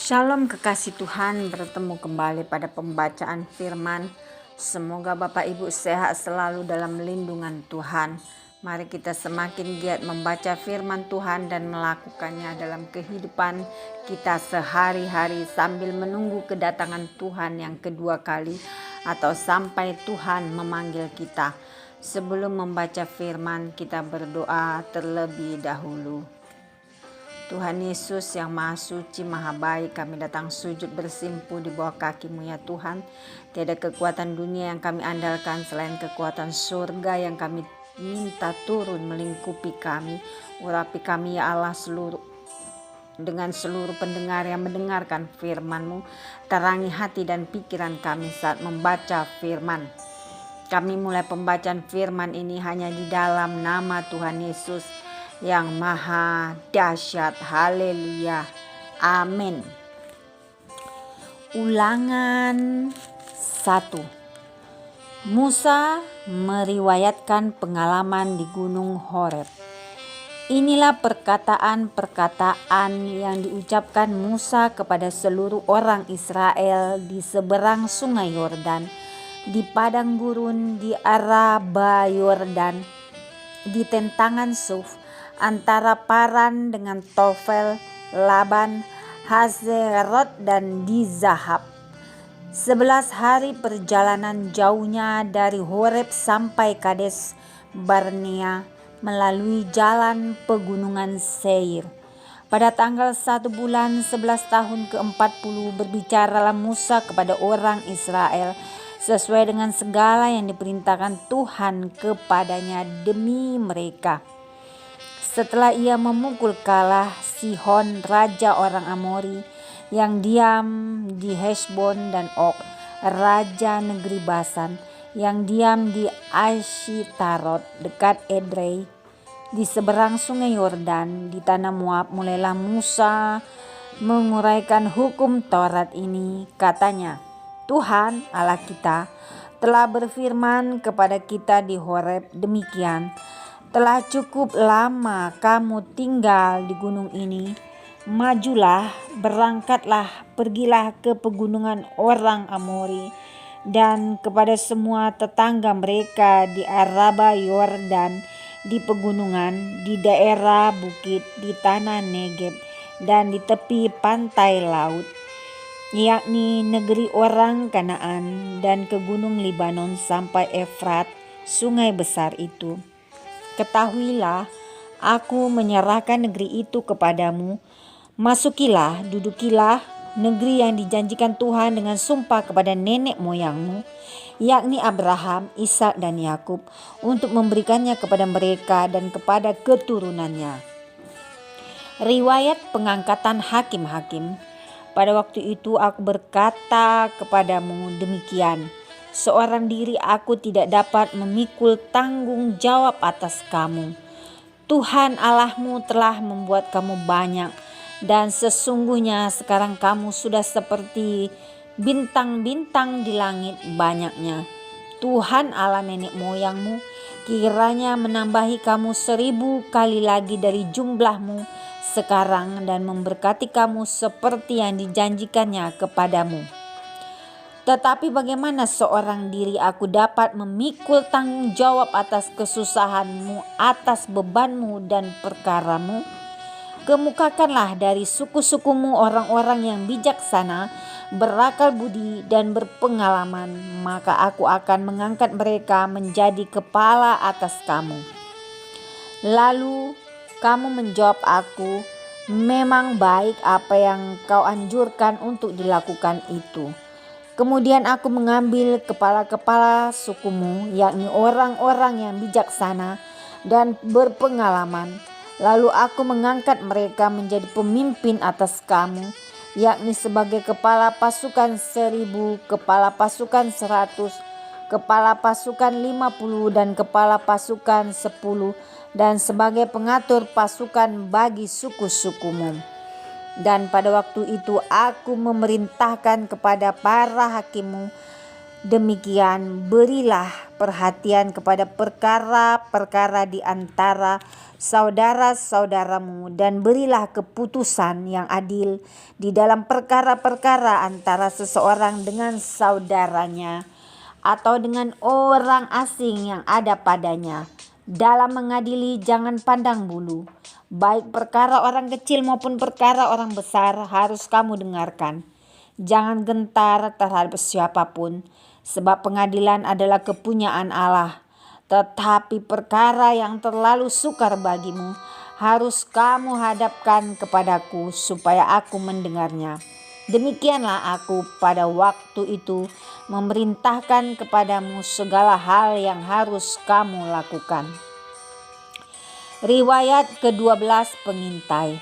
Shalom kekasih Tuhan, bertemu kembali pada pembacaan firman. Semoga Bapak Ibu sehat selalu dalam lindungan Tuhan. Mari kita semakin giat membaca firman Tuhan dan melakukannya dalam kehidupan kita sehari-hari sambil menunggu kedatangan Tuhan yang kedua kali atau sampai Tuhan memanggil kita. Sebelum membaca firman, kita berdoa terlebih dahulu. Tuhan Yesus yang Maha Suci, Maha Baik, kami datang sujud bersimpu di bawah kaki-Mu ya Tuhan. Tiada kekuatan dunia yang kami andalkan selain kekuatan surga yang kami minta turun melingkupi kami. Urapi kami ya Allah dengan seluruh pendengar yang mendengarkan firman-Mu. Terangi hati dan pikiran kami saat membaca firman. Kami mulai pembacaan firman ini hanya di dalam nama Tuhan Yesus yang maha dahsyat. Haleluya. Amin. Ulangan 1. Musa meriwayatkan pengalaman di Gunung Horeb. Inilah perkataan-perkataan yang diucapkan Musa kepada seluruh orang Israel di seberang sungai Yordan, di padang gurun di Araba Yordan, di tentangan Suf, antara Paran dengan Tofel, Laban, Hazerot dan di Zahab. 11 hari perjalanan jauhnya dari Horeb sampai Kades Barnea melalui jalan pegunungan Seir. Pada tanggal 1 bulan 11 tahun ke-40 berbicaralah Musa kepada orang Israel sesuai dengan segala yang diperintahkan Tuhan kepadanya demi mereka. Setelah ia memukul kalah Sihon, raja orang Amori, yang diam di Hesbon, dan Og, raja negeri Basan, yang diam di Ashitarot dekat Edrei, di seberang sungai Yordan, di tanah Moab, mulailah Musa menguraikan hukum Taurat ini. Katanya, Tuhan Allah kita telah berfirman kepada kita di Horeb demikian, telah cukup lama kamu tinggal di gunung ini. Majulah, berangkatlah, pergilah ke pegunungan orang Amori dan kepada semua tetangga mereka di Araba Yordan, di pegunungan, di daerah bukit, di tanah Negeb, dan di tepi pantai laut, yakni negeri orang Kanaan, dan ke gunung Libanon sampai Efrat, sungai besar itu. Ketahuilah, aku menyerahkan negeri itu kepadamu. Masukilah, dudukilah negeri yang dijanjikan Tuhan dengan sumpah kepada nenek moyangmu, yakni Abraham, Ishak dan Yakub, untuk memberikannya kepada mereka dan kepada keturunannya. Riwayat pengangkatan hakim-hakim. Pada waktu itu aku berkata kepadamu demikian, seorang diri aku tidak dapat memikul tanggung jawab atas kamu. Tuhan Allahmu telah membuat kamu banyak, dan sesungguhnya sekarang kamu sudah seperti bintang-bintang di langit banyaknya. Tuhan Allah nenek moyangmu kiranya menambahi kamu 1000 kali lagi dari jumlahmu sekarang dan memberkati kamu seperti yang dijanjikannya kepadamu. Tetapi bagaimana seorang diri aku dapat memikul tanggung jawab atas kesusahanmu, atas bebanmu dan perkaramu? Kemukakanlah dari suku-sukumu orang-orang yang bijaksana, berakal budi dan berpengalaman, maka aku akan mengangkat mereka menjadi kepala atas kamu. Lalu kamu menjawab aku, memang baik apa yang kau anjurkan untuk dilakukan itu. Kemudian aku mengambil kepala-kepala sukumu, yakni orang-orang yang bijaksana dan berpengalaman. Lalu aku mengangkat mereka menjadi pemimpin atas kamu, yakni sebagai kepala pasukan 1000, kepala pasukan 100, kepala pasukan 50 dan kepala pasukan 10, dan sebagai pengatur pasukan bagi suku-sukumu. Dan pada waktu itu aku memerintahkan kepada para hakimmu Demikian berilah perhatian kepada perkara-perkara di antara saudara-saudaramu, dan berilah keputusan yang adil di dalam perkara-perkara antara seseorang dengan saudaranya atau dengan orang asing yang ada padanya. Dalam mengadili jangan pandang bulu, baik perkara orang kecil maupun perkara orang besar harus kamu dengarkan. Jangan gentar terhadap siapapun, sebab pengadilan adalah kepunyaan Allah. Tetapi perkara yang terlalu sukar bagimu harus kamu hadapkan kepadaku supaya aku mendengarnya. Demikianlah aku pada waktu itu memerintahkan kepadamu segala hal yang harus kamu lakukan. Riwayat ke-12 pengintai.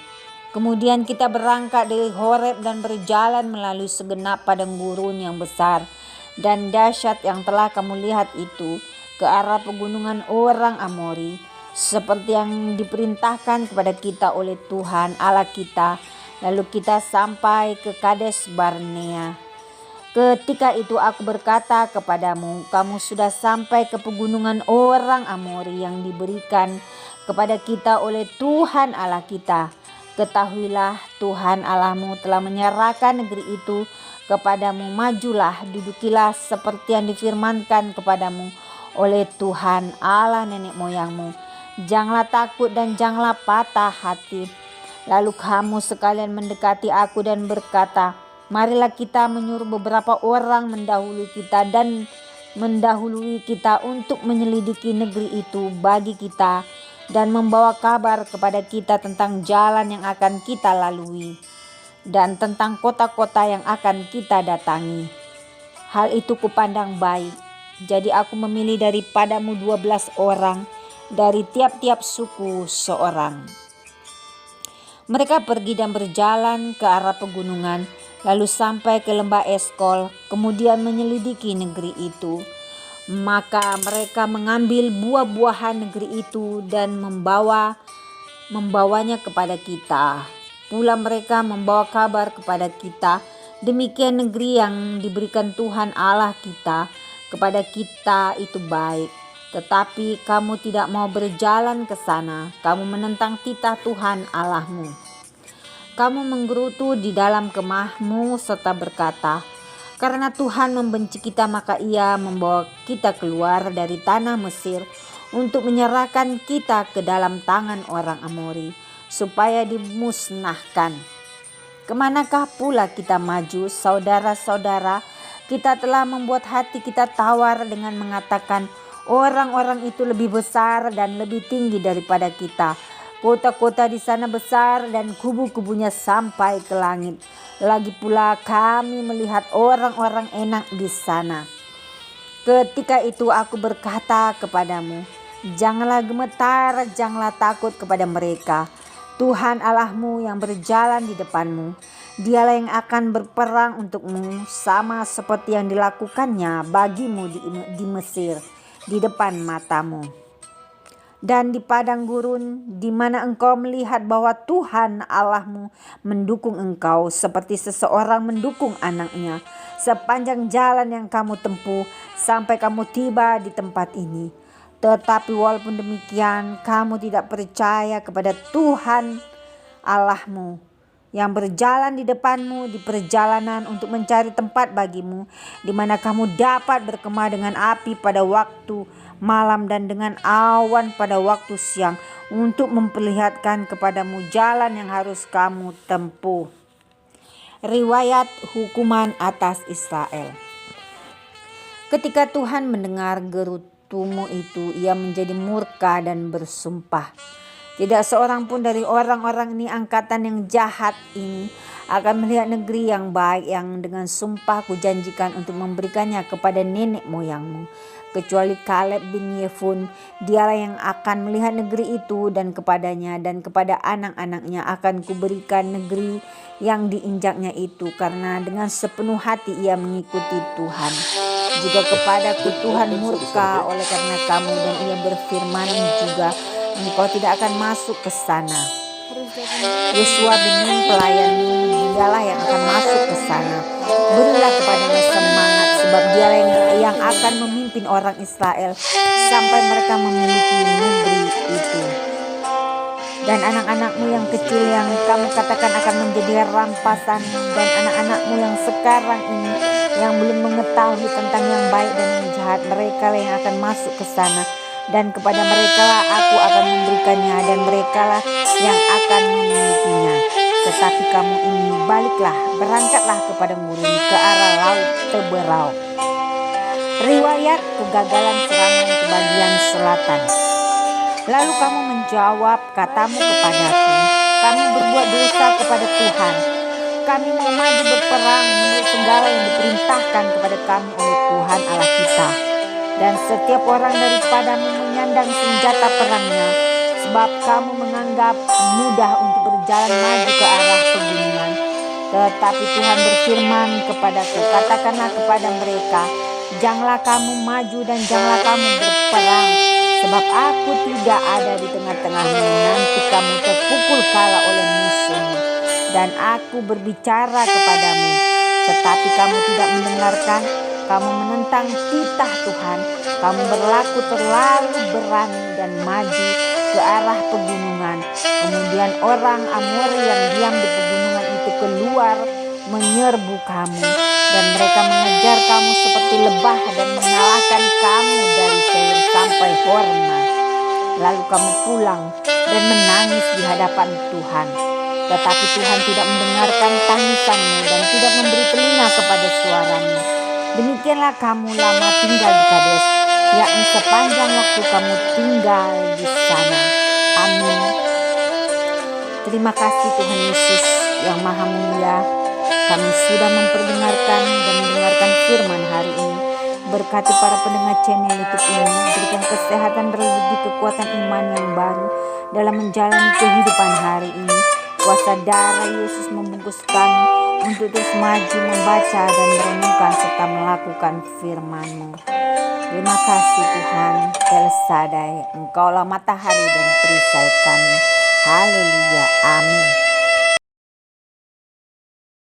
Kemudian kita berangkat dari Horeb dan berjalan melalui segenap padang gurun yang besar dan dahsyat yang telah kamu lihat itu, ke arah pegunungan orang Amori, seperti yang diperintahkan kepada kita oleh Tuhan Allah kita. Lalu kita sampai ke Kades Barnea. Ketika itu aku berkata kepadamu, kamu sudah sampai ke pegunungan orang Amori yang diberikan kepada kita oleh Tuhan Allah kita. Ketahuilah, Tuhan Allahmu telah menyerahkan negeri itu kepadamu. Majulah, dudukilah seperti yang difirmankan kepadamu oleh Tuhan Allah nenek moyangmu. Janganlah takut dan janganlah patah hati. Lalu kamu sekalian mendekati aku dan berkata, marilah kita menyuruh beberapa orang mendahului kita untuk menyelidiki negeri itu bagi kita dan membawa kabar kepada kita tentang jalan yang akan kita lalui dan tentang kota-kota yang akan kita datangi. Hal itu kupandang baik. Jadi aku memilih daripadamu 12 orang, dari tiap-tiap suku seorang. Mereka pergi dan berjalan ke arah pegunungan, lalu sampai ke lembah Eskol, kemudian menyelidiki negeri itu. Maka mereka mengambil buah-buahan negeri itu dan membawanya kepada kita. Pula mereka membawa kabar kepada kita, demikian negeri yang diberikan Tuhan Allah kita kepada kita itu baik. Tetapi kamu tidak mau berjalan ke sana, kamu menentang titah Tuhan Allahmu. Kamu menggerutu di dalam kemahmu serta berkata, karena Tuhan membenci kita maka ia membawa kita keluar dari tanah Mesir untuk menyerahkan kita ke dalam tangan orang Amori, supaya dimusnahkan. Kemanakah pula kita maju, saudara-saudara? Kita telah membuat hati kita tawar dengan mengatakan, orang-orang itu lebih besar dan lebih tinggi daripada kita. Kota-kota di sana besar dan kubu-kubunya sampai ke langit. Lagi pula kami melihat orang-orang enak di sana. Ketika itu aku berkata kepadamu, janganlah gemetar, janganlah takut kepada mereka. Tuhan Allahmu yang berjalan di depanmu, dialah yang akan berperang untukmu, sama seperti yang dilakukannya bagimu di Mesir, di depan matamu. Dan di padang gurun di mana engkau melihat bahwa Tuhan Allahmu mendukung engkau seperti seseorang mendukung anaknya, sepanjang jalan yang kamu tempuh sampai kamu tiba di tempat ini. Tetapi walaupun demikian, kamu tidak percaya kepada Tuhan Allahmu yang berjalan di depanmu di perjalanan untuk mencari tempat bagimu, di mana kamu dapat berkemah dengan api pada waktu malam dan dengan awan pada waktu siang, untuk memperlihatkan kepadamu jalan yang harus kamu tempuh. Riwayat hukuman atas Israel. Ketika Tuhan mendengar gerutumu itu, ia menjadi murka dan bersumpah, tidak seorang pun dari orang-orang ini, angkatan yang jahat ini, akan melihat negeri yang baik yang dengan sumpah kujanjikan untuk memberikannya kepada nenek moyangmu, kecuali Kaleb bin Yefun. Dialah yang akan melihat negeri itu, dan kepadanya dan kepada anak-anaknya akan kuberikan negeri yang diinjaknya itu, karena dengan sepenuh hati ia mengikuti Tuhan. Juga kepadaku Tuhan murka oleh karena kamu, dan ia berfirman juga, engkau tidak akan masuk ke sana. Yosua bin Nun pelayanmu, dialah yang akan masuk ke sana. Berilah kepadanya semangat sebab Dialah yang akan memimpin orang Israel sampai mereka memiliki negeri itu. Dan anak-anakmu yang kecil yang kamu katakan akan menjadi rampasan, dan anak-anakmu yang sekarang ini yang belum mengetahui tentang yang baik dan yang jahat, mereka lah yang akan masuk ke sana, dan kepada mereka lah aku akan memberikannya, dan mereka lah yang akan memilikinya. Tetapi kamu ini baliklah, berangkatlah kepada gurun, ke arah laut Teberau. Riwayat kegagalan serangan ke bagian selatan. Lalu kamu menjawab, katamu kepadaku, kami berbuat dosa kepada Tuhan. Kami mau maju berperang menurut segala yang diperintahkan kepada kami oleh Tuhan Allah kita. Dan setiap orang daripadamu menyandang senjata perangnya, sebab kamu menganggap mudah untuk berjalan maju ke arah pegunungan. Tetapi Tuhan berfirman kepadaku, katakanlah kepada mereka, janganlah kamu maju dan janganlah kamu berperang, sebab aku tidak ada di tengah-tengahmu nanti kamu terpukul kalah oleh musuhmu. Dan aku berbicara kepadamu, tetapi kamu tidak mendengarkan. Kamu menentang titah Tuhan. Kamu berlaku terlalu berani dan maju ke arah pegunungan. Kemudian orang Amori yang diam di pegunungan itu keluar menyerbu kamu, dan mereka mengejar kamu seperti lebah dan mengalahkan kamu dari Seir sampai Horma. Lalu kamu pulang dan menangis di hadapan Tuhan. Tetapi Tuhan tidak mendengarkan tangisanmu dan tidak memberi telinga kepada suaramu. Demikianlah kamu lama tinggal di Kades, yakni sepanjang waktu kamu tinggal di sana. Amin. Terima kasih Tuhan Yesus yang Maha Mulia. Kami sudah memperdengarkan dan mendengarkan firman hari ini. Berkati para pendengar channel YouTube ini, berikan kesehatan, rezeki, kekuatan iman yang baru dalam menjalani kehidupan hari ini. Kuasa darah Yesus membungkus kami untuk terus maju membaca dan merenungkan serta melakukan firman-Mu. Terima kasih Tuhan El Shaddai, Engkaulah matahari dan perisai kami. Haleluya, amin.